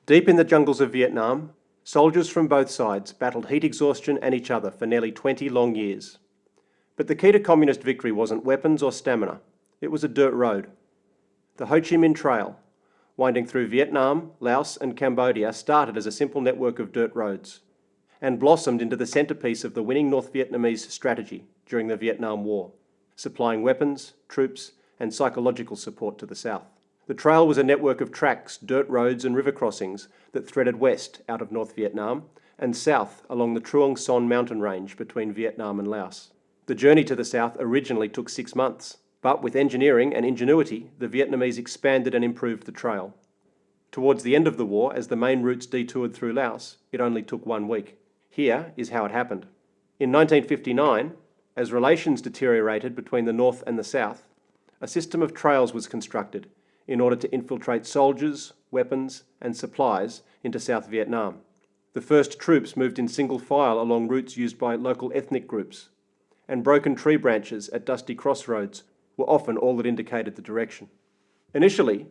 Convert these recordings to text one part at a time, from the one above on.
Deep in the jungles of Vietnam, soldiers from both sides battled heat exhaustion and each other for nearly 20 long years. But the key to communist victory wasn't weapons or stamina, it was a dirt road. The Ho Chi Minh Trail, winding through Vietnam, Laos and Cambodia, started as a simple network of dirt roads and blossomed into the centrepiece of the winning North Vietnamese strategy during the Vietnam War, supplying weapons, troops and psychological support to the south. The trail was a network of tracks, dirt roads and river crossings that threaded west out of North Vietnam and south along the Truong Son mountain range between Vietnam and Laos. The journey to the south originally took 6 months, but with engineering and ingenuity, the Vietnamese expanded and improved the trail. Towards the end of the war, as the main routes detoured through Laos, it only took 1 week. Here is how it happened. In 1959, as relations deteriorated between the North and the South, a system of trails was constructed in order to infiltrate soldiers, weapons and supplies into South Vietnam. The first troops moved in single file along routes used by local ethnic groups, and broken tree branches at dusty crossroads were often all that indicated the direction. Initially,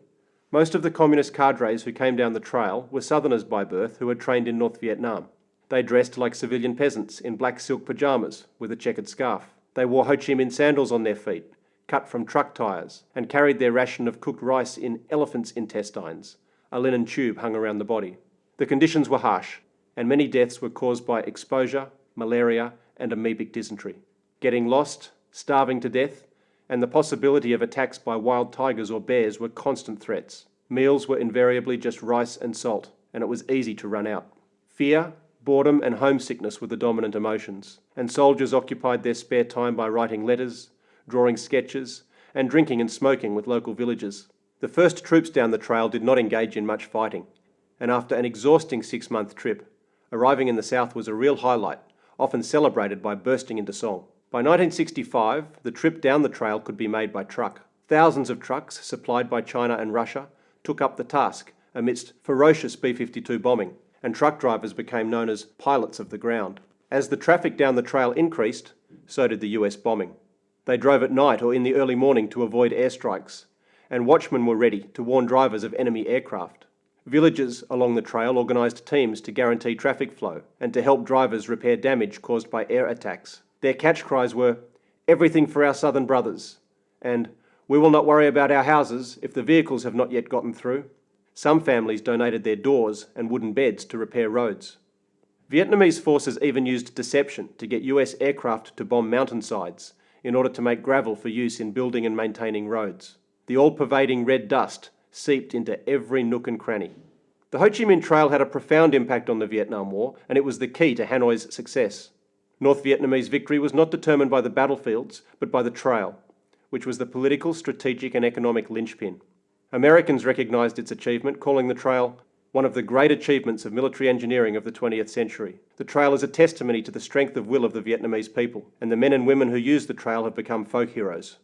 most of the communist cadres who came down the trail were Southerners by birth who had trained in North Vietnam. They dressed like civilian peasants in black silk pyjamas with a checkered scarf. They wore Ho Chi Minh sandals on their feet, cut from truck tyres, and carried their ration of cooked rice in elephant's intestines, a linen tube hung around the body. The conditions were harsh, and many deaths were caused by exposure, malaria, and amoebic dysentery. Getting lost, starving to death, and the possibility of attacks by wild tigers or bears were constant threats. Meals were invariably just rice and salt, and it was easy to run out. Fear, boredom and homesickness were the dominant emotions, and soldiers occupied their spare time by writing letters, drawing sketches, and drinking and smoking with local villagers. The first troops down the trail did not engage in much fighting, and after an exhausting 6-month trip, arriving in the south was a real highlight, often celebrated by bursting into song. By 1965, the trip down the trail could be made by truck. Thousands of trucks, supplied by China and Russia, took up the task amidst ferocious B-52 bombing, and truck drivers became known as pilots of the ground. As the traffic down the trail increased, so did the US bombing. They drove at night or in the early morning to avoid airstrikes, and watchmen were ready to warn drivers of enemy aircraft. Villages along the trail organised teams to guarantee traffic flow and to help drivers repair damage caused by air attacks. Their catch cries were, "Everything for our southern brothers," and "We will not worry about our houses if the vehicles have not yet gotten through." Some families donated their doors and wooden beds to repair roads. Vietnamese forces even used deception to get US aircraft to bomb mountainsides in order to make gravel for use in building and maintaining roads. The all-pervading red dust seeped into every nook and cranny. The Ho Chi Minh Trail had a profound impact on the Vietnam War, and it was the key to Hanoi's success. North Vietnamese victory was not determined by the battlefields, but by the trail, which was the political, strategic and economic linchpin. Americans recognised its achievement, calling the trail one of the great achievements of military engineering of the 20th century. The trail is a testimony to the strength of will of the Vietnamese people, and the men and women who use the trail have become folk heroes.